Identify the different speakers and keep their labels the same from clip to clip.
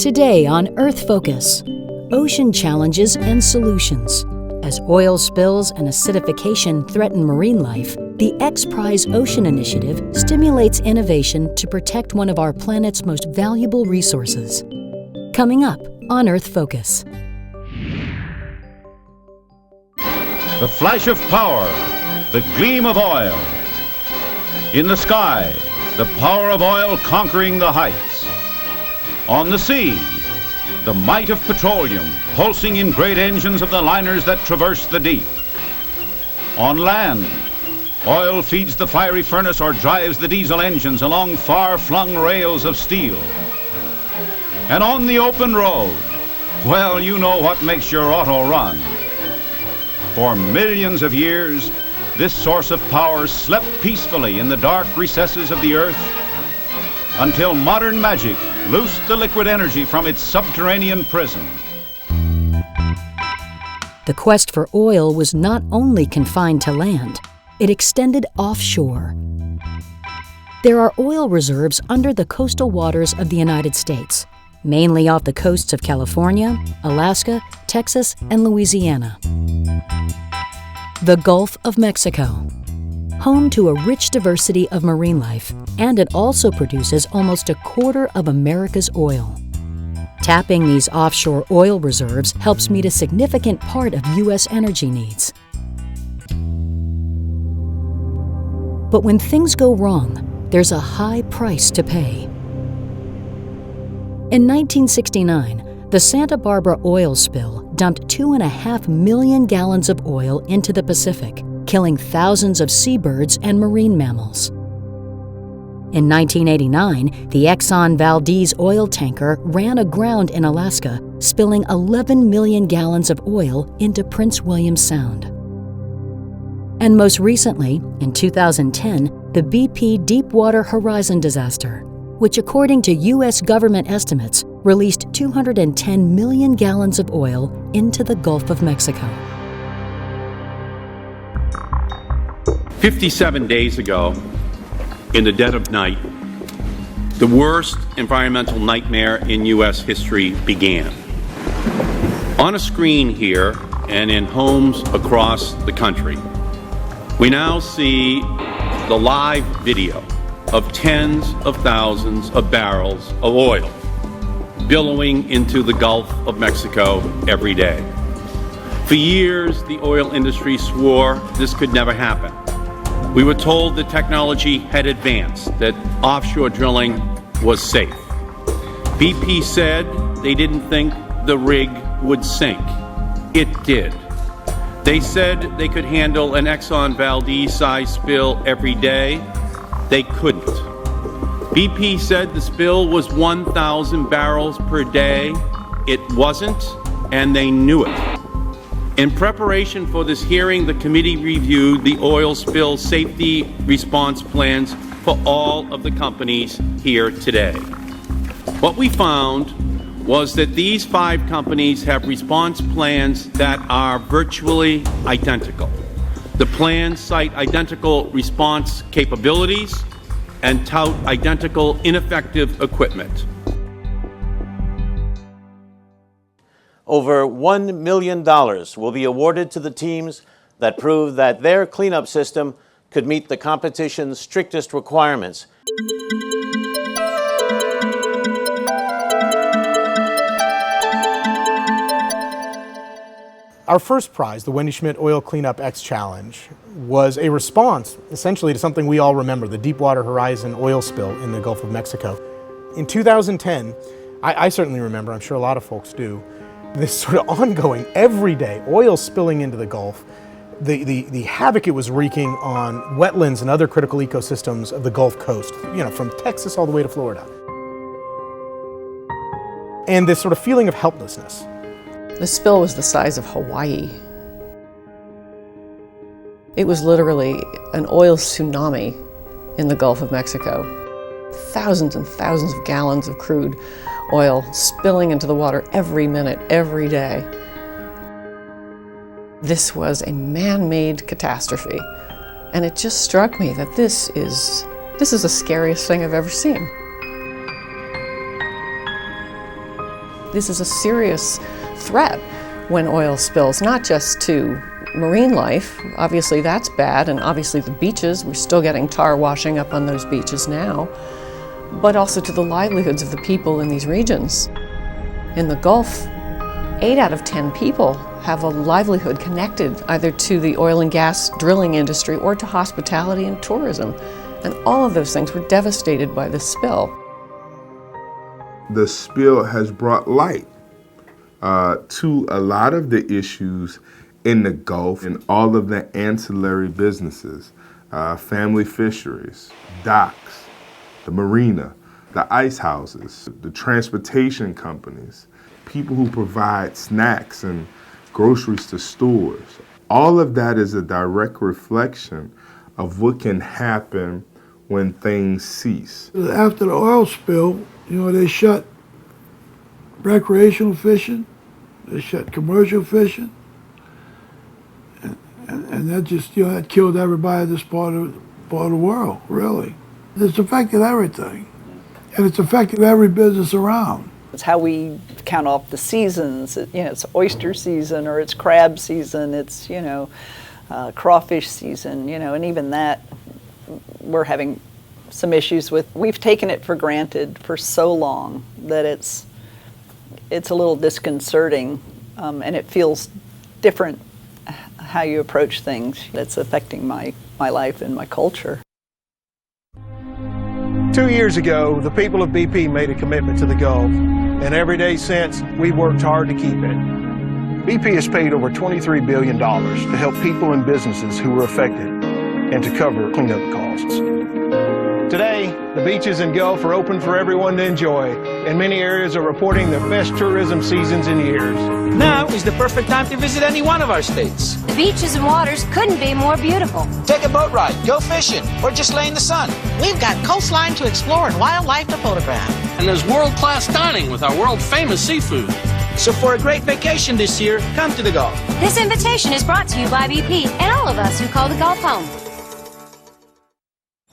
Speaker 1: Today on Earth Focus, ocean challenges and solutions. As oil spills and acidification threaten marine life, the X-Prize Ocean Initiative stimulates innovation to protect one of our planet's most valuable resources. Coming up on Earth Focus.
Speaker 2: The flash of power, the gleam of oil. In the sky, the power of oil conquering the heights. On the sea, the might of petroleum pulsing in great engines of the liners that traverse the deep. On land, oil feeds the fiery furnace or drives the diesel engines along far-flung rails of steel. And on the open road, well, you know what makes your auto run. For millions of years, this source of power slept peacefully in the dark recesses of the earth until modern magic loosed the liquid energy from its subterranean prison.
Speaker 1: The quest for oil was not only confined to land, it extended offshore. There are oil reserves under the coastal waters of the United States, mainly off the coasts of California, Alaska, Texas, and Louisiana. The Gulf of Mexico, home to a rich diversity of marine life, and it also produces almost a quarter of America's oil. Tapping these offshore oil reserves helps meet a significant part of U.S. energy needs. But when things go wrong, there's a high price to pay. In 1969, the Santa Barbara oil spill dumped 2.5 million gallons of oil into the Pacific, killing thousands of seabirds and marine mammals. In 1989, the Exxon Valdez oil tanker ran aground in Alaska, spilling 11 million gallons of oil into Prince William Sound. And most recently, in 2010, the BP Deepwater Horizon disaster, which according to U.S. government estimates, released 210 million gallons of oil into the Gulf of Mexico.
Speaker 3: 57 days ago, in the dead of night, the worst environmental nightmare in U.S. history began. On a screen here and in homes across the country, we now see the live video of tens of thousands of barrels of oil billowing into the Gulf of Mexico every day. For years, the oil industry swore this could never happen. We were told the technology had advanced, that offshore drilling was safe. BP said they didn't think the rig would sink. It did. They said they could handle an Exxon Valdez-sized spill every day. They couldn't. BP said the spill was 1,000 barrels per day. It wasn't, and they knew it. In preparation for this hearing, the committee reviewed the oil spill safety response plans for all of the companies here today. What we found was that these 5 companies have response plans that are virtually identical. The plans cite identical response capabilities and tout identical ineffective equipment.
Speaker 4: Over $1 million will be awarded to the teams that prove that their cleanup system could meet the competition's strictest requirements.
Speaker 5: Our first prize, the Wendy Schmidt Oil Cleanup X Challenge, was a response essentially to something we all remember, the Deepwater Horizon oil spill in the Gulf of Mexico. In 2010, I certainly remember, I'm sure a lot of folks do, this sort of ongoing, everyday oil spilling into the Gulf, the havoc it was wreaking on wetlands and other critical ecosystems of the Gulf Coast, from Texas all the way to Florida. And this sort of feeling of helplessness.
Speaker 6: The spill was the size of Hawaii. It was literally an oil tsunami in the Gulf of Mexico. Thousands and thousands of gallons of crude oil spilling into the water every minute, every day. This was a man-made catastrophe. And it just struck me that this is the scariest thing I've ever seen. This is a serious threat when oil spills, not just to marine life, obviously that's bad, and obviously the beaches, we're still getting tar washing up on those beaches now, but also to the livelihoods of the people in these regions. In the Gulf, 8 out of 10 people have a livelihood connected either to the oil and gas drilling industry or to hospitality and tourism. And all of those things were devastated by this spill.
Speaker 7: The spill has brought light to a lot of the issues in the Gulf and all of the ancillary businesses, family fisheries, docks, the marina, the ice houses, the transportation companies, people who provide snacks and groceries to stores. All of that is a direct reflection of what can happen when things cease.
Speaker 8: After the oil spill, they shut recreational fishing, they shut commercial fishing, and that just, that killed everybody in this part of the world, really. It's affected everything, and it's affected every business around.
Speaker 9: It's how we count off the seasons. It's oyster season, or it's crab season, it's, crawfish season, and even that we're having some issues with. We've taken it for granted for so long that it's a little disconcerting, and it feels different how you approach things. It's affecting my life and my culture.
Speaker 10: 2 years ago, the people of BP made a commitment to the Gulf, and every day since, we've worked hard to keep it. BP has paid over $23 billion to help people and businesses who were affected and to cover cleanup costs. Today, the beaches and Gulf are open for everyone to enjoy, and many areas are reporting their best tourism seasons in years.
Speaker 11: Now is the perfect time to visit any one of our states.
Speaker 12: The beaches and waters couldn't be more beautiful.
Speaker 11: Take a boat ride, go fishing, or just lay in the sun.
Speaker 13: We've got coastline to explore and wildlife to photograph.
Speaker 14: And there's world-class dining with our world-famous seafood.
Speaker 11: So for a great vacation this year, come to the Gulf.
Speaker 12: This invitation is brought to you by BP and all of us who call the Gulf home.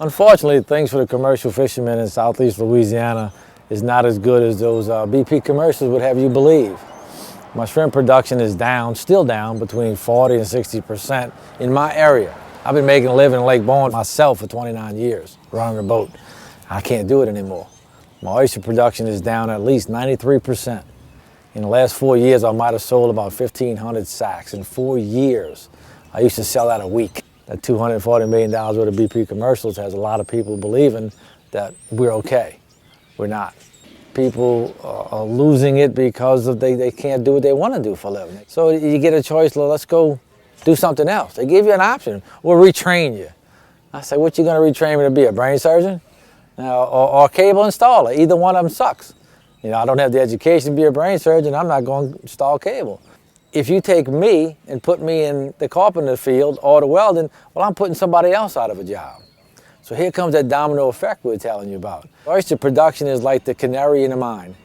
Speaker 15: Unfortunately, things for the commercial fishermen in southeast Louisiana is not as good as those BP commercials would have you believe. My shrimp production is down, still down, between 40 and 60% in my area. I've been making a living in Lake Bowen myself for 29 years, running a boat. I can't do it anymore. My oyster production is down at least 93%. In the last 4 years, I might have sold about 1,500 sacks. In 4 years, I used to sell out a week. That $240 million worth of BP commercials has a lot of people believing that we're okay. We're not. People are losing it because they can't do what they want to do for a living. So you get a choice, well, let's go do something else. They give you an option. We'll retrain you. I say, what you going to retrain me to be, a brain surgeon? Or a cable installer? Either one of them sucks. I don't have the education to be a brain surgeon. I'm not going to install cable. If you take me and put me in the carpenter field or the welding, well, I'm putting somebody else out of a job. So here comes that domino effect we were telling you about. Oyster production is like the canary in the mine.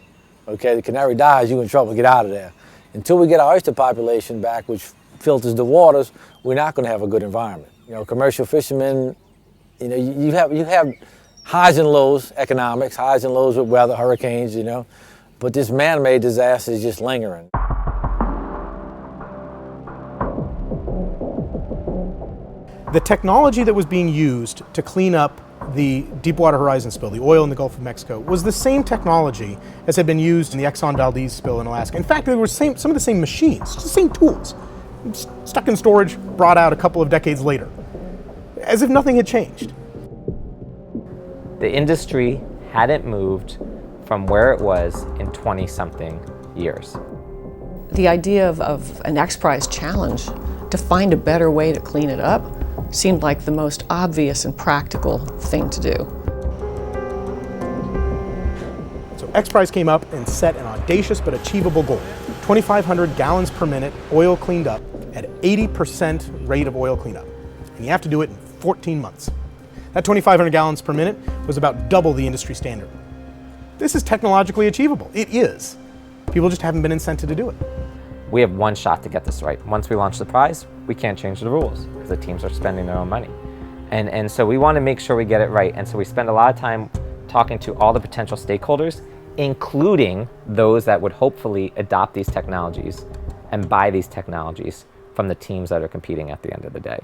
Speaker 15: Okay, the canary dies, you're in trouble, get out of there. Until we get our oyster population back, which filters the waters, we're not going to have a good environment. Commercial fishermen, you have highs and lows, economics, highs and lows with weather, hurricanes, but this man-made disaster is just lingering.
Speaker 5: The technology that was being used to clean up the Deepwater Horizon spill, the oil in the Gulf of Mexico, was the same technology as had been used in the Exxon Valdez spill in Alaska. In fact, they were some of the same machines, the same tools, stuck in storage, brought out a couple of decades later, as if nothing had changed.
Speaker 16: The industry hadn't moved from where it was in 20-something years.
Speaker 6: The idea of an X Prize challenge to find a better way to clean it up seemed like the most obvious and practical thing to do.
Speaker 5: So X Prize came up and set an audacious but achievable goal. 2,500 gallons per minute oil cleaned up at 80% rate of oil cleanup. And you have to do it in 14 months. That 2,500 gallons per minute was about double the industry standard. This is technologically achievable. It is. People just haven't been incented to do it.
Speaker 16: We have one shot to get this right. Once we launch the prize, we can't change the rules because the teams are spending their own money. And so we want to make sure we get it right. And so we spend a lot of time talking to all the potential stakeholders including those that would hopefully adopt these technologies and buy these technologies from the teams that are competing at the end of the day.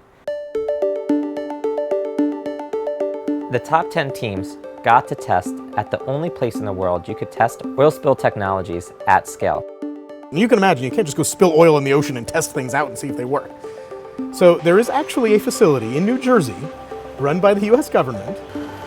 Speaker 16: The top 10 teams got to test at the only place in the world you could test oil spill technologies at scale.
Speaker 5: You can imagine, you can't just go spill oil in the ocean and test things out and see if they work. So there is actually a facility in New Jersey run by the US government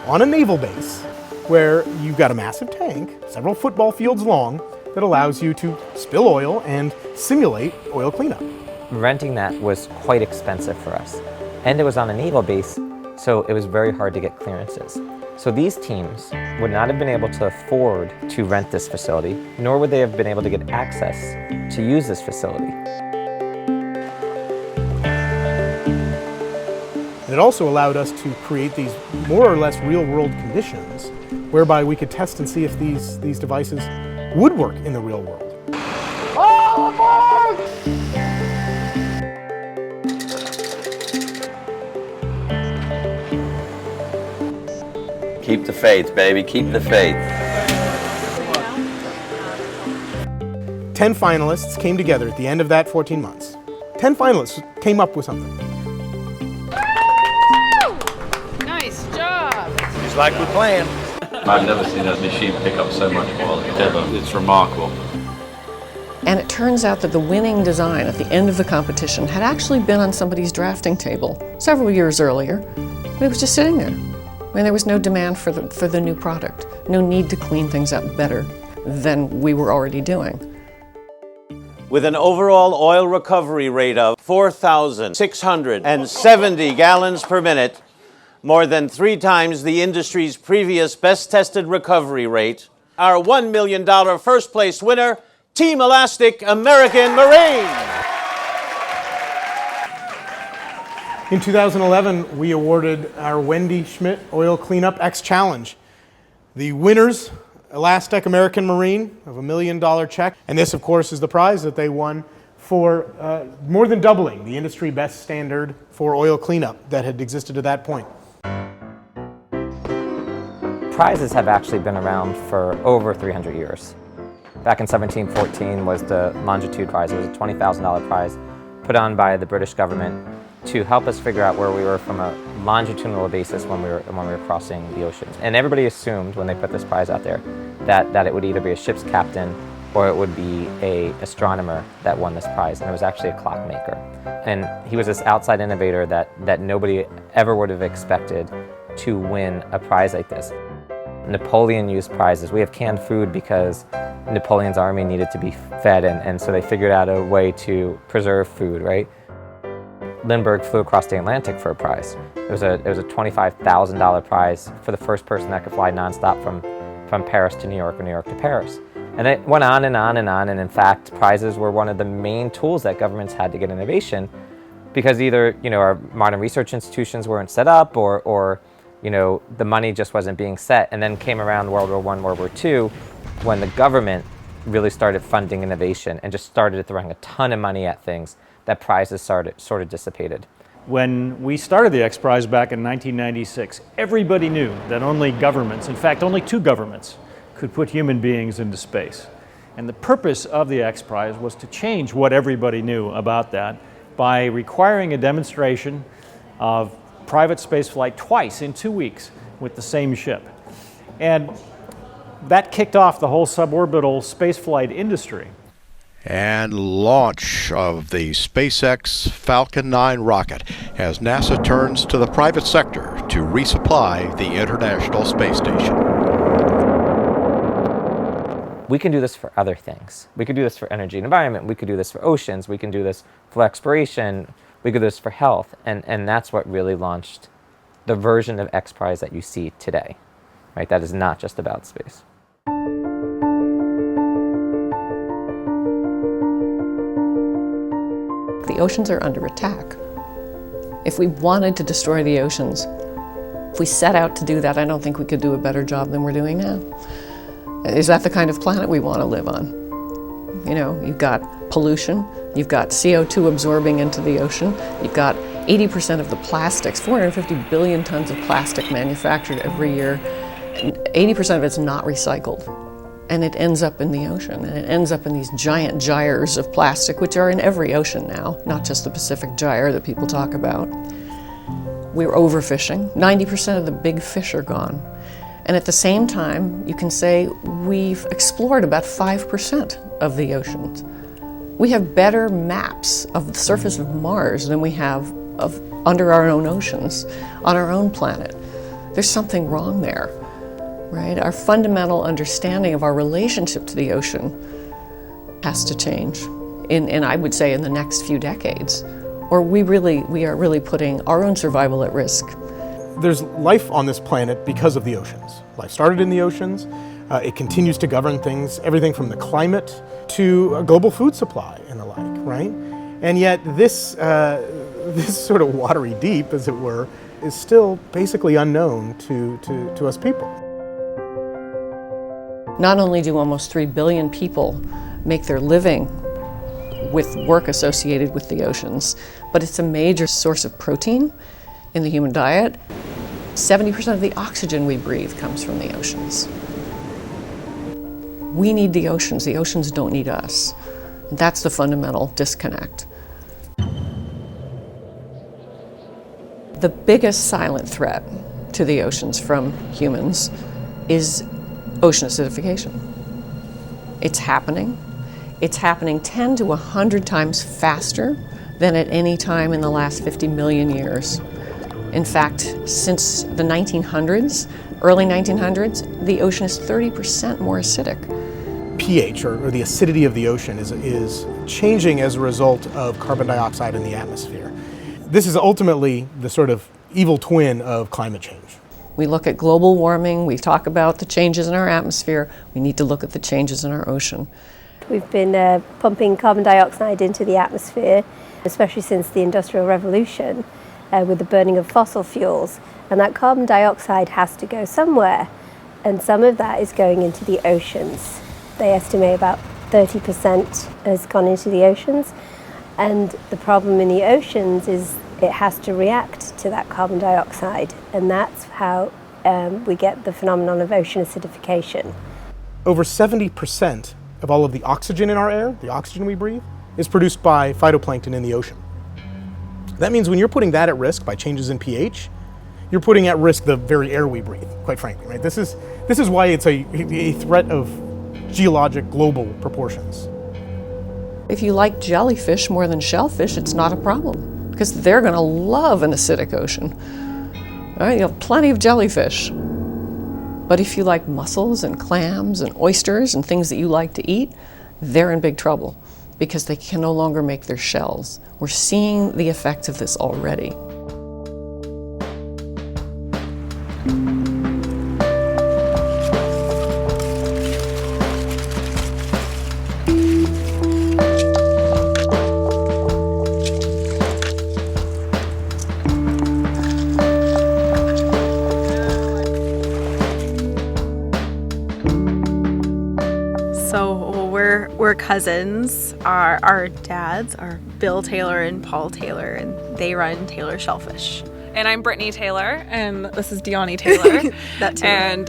Speaker 5: on a naval base where you've got a massive tank, several football fields long, that allows you to spill oil and simulate oil cleanup.
Speaker 16: Renting that was quite expensive for us. And it was on a naval base, so it was very hard to get clearances. So these teams would not have been able to afford to rent this facility, nor would they have been able to get access to use this facility.
Speaker 5: And it also allowed us to create these more or less real-world conditions whereby we could test and see if these devices would work in the real world.
Speaker 17: All aboard!
Speaker 18: Keep the faith, baby, keep the faith.
Speaker 5: 10 finalists came together at the end of that 14 months. 10 finalists came up with something.
Speaker 17: Nice job!
Speaker 11: Just like we planned.
Speaker 19: I've never seen a machine pick up so much oil ever. It's remarkable.
Speaker 6: And it turns out that the winning design at the end of the competition had actually been on somebody's drafting table several years earlier, but it was just sitting there. I mean, there was no demand for the new product, no need to clean things up better than we were already doing.
Speaker 4: With an overall oil recovery rate of 4,670 gallons per minute, more than 3 times the industry's previous best-tested recovery rate, our $1 million first-place winner, Team Elastic American Marine.
Speaker 5: In 2011, we awarded our Wendy Schmidt Oil Cleanup X Challenge. The winners, Elastic American Marine, of $1 million check. And this, of course, is the prize that they won for more than doubling the industry best standard for oil cleanup that had existed to that point.
Speaker 16: Prizes have actually been around for over 300 years. Back in 1714 was the Longitude Prize. It was a $20,000 prize put on by the British government to help us figure out where we were from a longitudinal basis when we were crossing the oceans. And everybody assumed when they put this prize out there that it would either be a ship's captain or it would be an astronomer that won this prize. And it was actually a clockmaker. And he was this outside innovator that nobody ever would have expected to win a prize like this. Napoleon used prizes. We have canned food because Napoleon's army needed to be fed, and so they figured out a way to preserve food, right? Lindbergh flew across the Atlantic for a prize. It was a $25,000 prize for the first person that could fly nonstop from Paris to New York or New York to Paris. And it went on and on and on, and in fact, prizes were one of the main tools that governments had to get innovation, because either, our modern research institutions weren't set up, or the money just wasn't being set. And then came around World War I, World War II, when the government really started funding innovation and just started throwing a ton of money at things, that prizes sort of dissipated.
Speaker 20: When we started the X Prize back in 1996, everybody knew that only governments, in fact only 2 governments, could put human beings into space. And the purpose of the X Prize was to change what everybody knew about that by requiring a demonstration of private spaceflight twice in 2 weeks with the same ship. And that kicked off the whole suborbital spaceflight industry.
Speaker 21: And launch of the SpaceX Falcon 9 rocket as NASA turns to the private sector to resupply the International Space Station.
Speaker 16: We can do this for other things. We could do this for energy and environment. We could do this for oceans. We can do this for exploration. We could do this for health. And that's what really launched the version of X Prize that you see today. Right? That is not just about space.
Speaker 6: The oceans are under attack. If we wanted to destroy the oceans, if we set out to do that, I don't think we could do a better job than we're doing now. Is that the kind of planet we want to live on? You've got pollution, you've got CO2 absorbing into the ocean, you've got 80% of the plastics, 450 billion tons of plastic manufactured every year, and 80% of it's not recycled. and it ends up in the ocean, and it ends up in these giant gyres of plastic, which are in every ocean now, not just the Pacific Gyre that people talk about. We're overfishing. 90% of the big fish are gone. And at the same time, you can say we've explored about 5% of the oceans. We have better maps of the surface of Mars than we have of under our own oceans on our own planet. There's something wrong there, right? Our fundamental understanding of our relationship to the ocean has to change in I would say in the next few decades, or we are really putting our own survival at risk.
Speaker 5: There's life on this planet because of the oceans. Life started in the oceans. It continues to govern things, everything from the climate to a global food supply and the like, right? And yet this sort of watery deep, as it were, is still basically unknown to us people.
Speaker 6: Not only do almost 3 billion people make their living with work associated with the oceans, but it's a major source of protein in the human diet. 70% of the oxygen we breathe comes from the oceans. We need the oceans don't need us. That's the fundamental disconnect. The biggest silent threat to the oceans from humans is ocean acidification. It's happening. It's happening 10 to 100 times faster than at any time in the last 50 million years. In fact, since the 1900s, early 1900s, the ocean is 30% more acidic.
Speaker 5: pH, or the acidity of the ocean, is changing as a result of carbon dioxide in the atmosphere. This is ultimately the sort of evil twin of climate change.
Speaker 6: We look at global warming, we talk about the changes in our atmosphere, we need to look at the changes in our ocean.
Speaker 2: We've been pumping carbon dioxide into the atmosphere, especially since the Industrial Revolution, with the burning of fossil fuels. And that carbon dioxide has to go somewhere, and some of that is going into the oceans. They estimate about 30% has gone into the oceans, and the problem in the oceans is it has to react to that carbon dioxide, and that's how we get the phenomenon of ocean acidification.
Speaker 5: Over 70% of all of the oxygen in our air, the oxygen we breathe, is produced by phytoplankton in the ocean. That means when you're putting that at risk by changes in pH, you're putting at risk the very air we breathe, quite frankly, right? This is why it's a threat of geologic global proportions.
Speaker 6: If you like jellyfish more than shellfish, it's not a problem, because they're going to love an acidic ocean. All right, you have plenty of jellyfish. But if you like mussels and clams and oysters and things that you like to eat, they're in big trouble because they can no longer make their shells. We're seeing the effects of this already.
Speaker 22: We're cousins. Our dads are Bill Taylor and Paul Taylor, and they run Taylor Shellfish.
Speaker 23: And I'm Brittany Taylor, and this is Deani Taylor.
Speaker 22: That too.
Speaker 23: And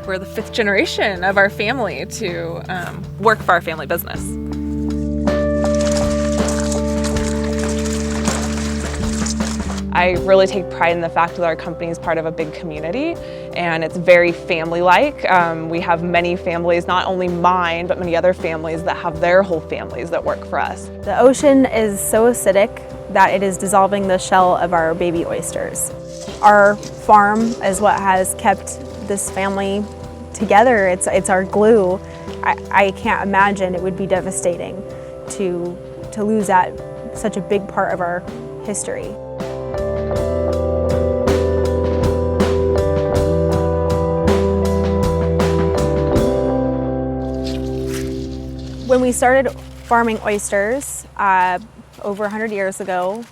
Speaker 23: we're the 5th generation of our family to work for our family business. I really take pride in the fact that our company is part of a big community, and it's very family-like. We have many families, not only mine, but many other families that have their whole families that work for us.
Speaker 22: The ocean is so acidic that it is dissolving the shell of our baby oysters. Our farm is what has kept this family together. It's our glue. I can't imagine it would be devastating to lose that, such a big part of our history. When we started farming oysters over 100 years ago,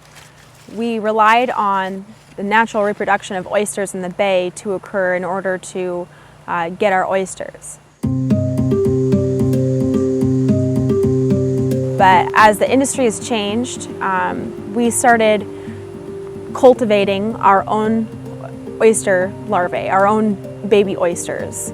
Speaker 22: we relied on the natural reproduction of oysters in the bay to occur in order to get our oysters. But as the industry has changed, we started cultivating our own oyster larvae, our own baby oysters.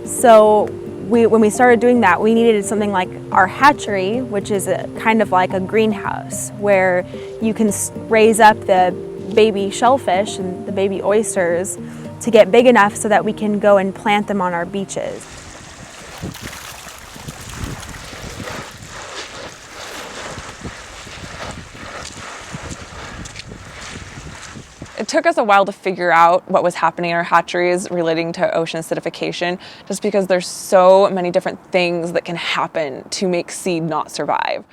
Speaker 22: So When we started doing that, we needed something like our hatchery, which is kind of like a greenhouse where you can raise up the baby shellfish and the baby oysters to get big enough so that we can go and plant them on our beaches.
Speaker 23: It took us a while to figure out what was happening in our hatcheries relating to ocean acidification, just because there's so many different things that can happen to make seed not survive.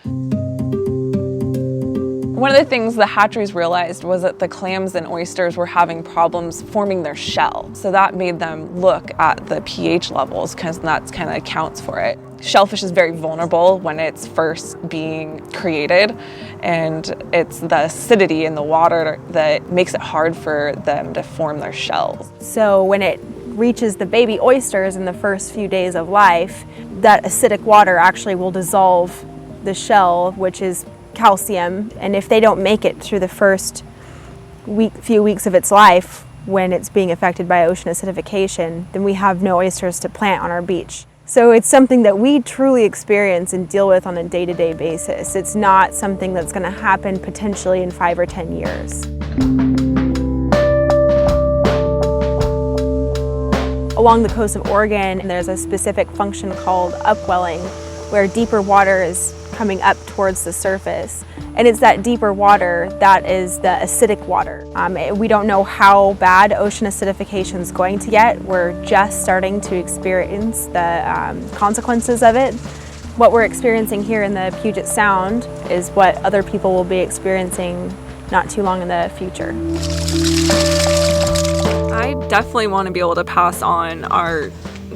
Speaker 23: One of the things the hatcheries realized was that the clams and oysters were having problems forming their shell. So that made them look at the pH levels, because that kind of accounts for it. Shellfish is very vulnerable when it's first being created, and it's the acidity in the water that makes it hard for them to form their shells.
Speaker 22: So when it reaches the baby oysters in the first few days of life, that acidic water actually will dissolve the shell, which is calcium, and if they don't make it through the first few weeks of its life when it's being affected by ocean acidification, then we have no oysters to plant on our beach. So it's something that we truly experience and deal with on a day-to-day basis. It's not something that's going to happen potentially in 5 or 10 years. Along the coast of Oregon, there's a specific function called upwelling, where deeper water is coming up towards the surface. And it's that deeper water that is the acidic water. We don't know how bad ocean acidification is going to get. We're just starting to experience the consequences of it. What we're experiencing here in the Puget Sound is what other people will be experiencing not too long in the future.
Speaker 23: I definitely want to be able to pass on our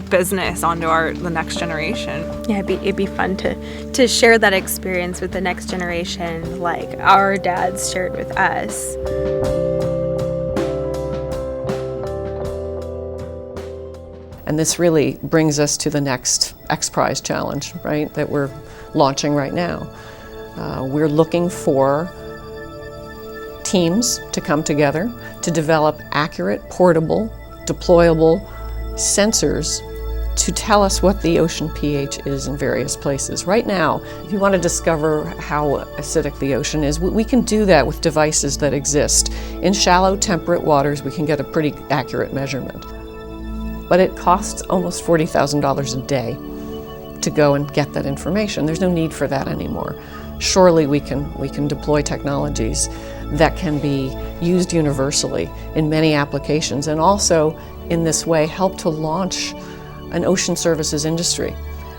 Speaker 23: business onto the next generation.
Speaker 22: Yeah, it'd be fun to share that experience with the next generation, like our dads shared with us.
Speaker 6: And this really brings us to the next X Prize challenge, right, that we're launching right now. We're looking for teams to come together to develop accurate, portable, deployable sensors to tell us what the ocean pH is in various places. Right now, if you want to discover how acidic the ocean is, we can do that with devices that exist. In shallow, temperate waters, we can get a pretty accurate measurement. But it costs almost $40,000 a day to go and get that information. There's no need for that anymore. Surely we can deploy technologies that can be used universally in many applications, and also in this way help to launch an ocean services industry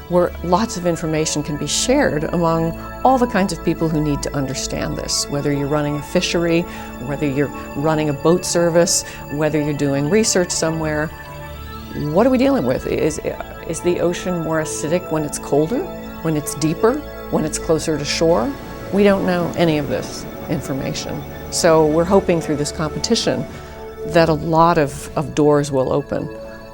Speaker 6: where lots of information can be shared among all the kinds of people who need to understand this, whether you're running a fishery, whether you're running a boat service, whether you're doing research somewhere. What are we dealing with? Is the ocean more acidic when it's colder, when it's deeper, when it's closer to shore? We don't know any of this information. So we're hoping through this competition that a lot of doors will open,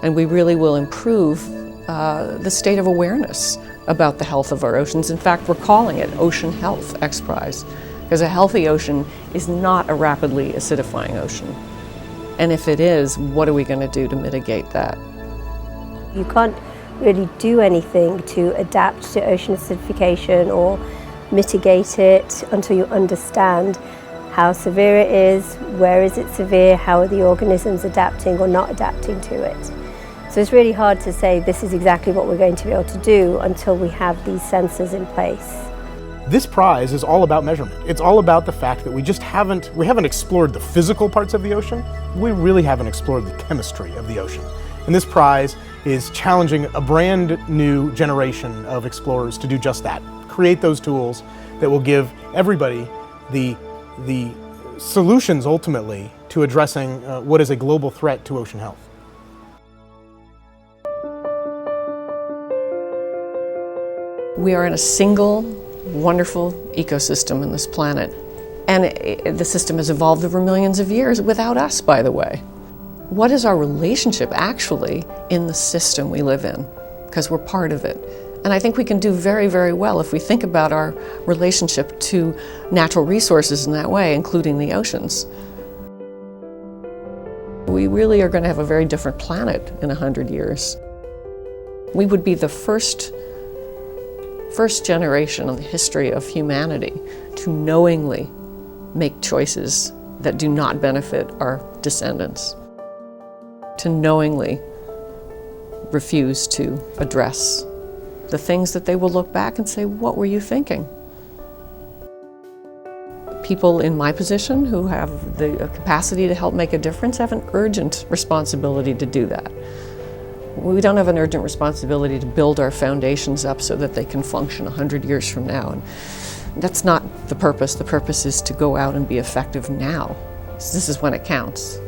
Speaker 6: and we really will improve the state of awareness about the health of our oceans. In fact, we're calling it Ocean Health X Prize, because a healthy ocean is not a rapidly acidifying ocean. And if it is, what are we going to do to mitigate that?
Speaker 2: You can't really do anything to adapt to ocean acidification or mitigate it until you understand how severe it is, where is it severe, how are the organisms adapting or not adapting to it. So it's really hard to say this is exactly what we're going to be able to do until we have these sensors in place.
Speaker 5: This prize is all about measurement. It's all about the fact that we haven't explored the physical parts of the ocean. We really haven't explored the chemistry of the ocean. And this prize is challenging a brand new generation of explorers to do just that. Create those tools that will give everybody the solutions ultimately to addressing what is a global threat to ocean health.
Speaker 6: We are in a single, wonderful ecosystem on this planet. And the system has evolved over millions of years without us, by the way. What is our relationship actually in the system we live in? Because we're part of it. And I think we can do very, very well if we think about our relationship to natural resources in that way, including the oceans. We really are going to have a very different planet in 100 years. We would be the first generation in the history of humanity to knowingly make choices that do not benefit our descendants, to knowingly refuse to address the things that they will look back and say, what were you thinking? People in my position who have the capacity to help make a difference have an urgent responsibility to do that. We don't have an urgent responsibility to build our foundations up so that they can function 100 years from now. And that's not the purpose. The purpose is to go out and be effective now. This is when it counts.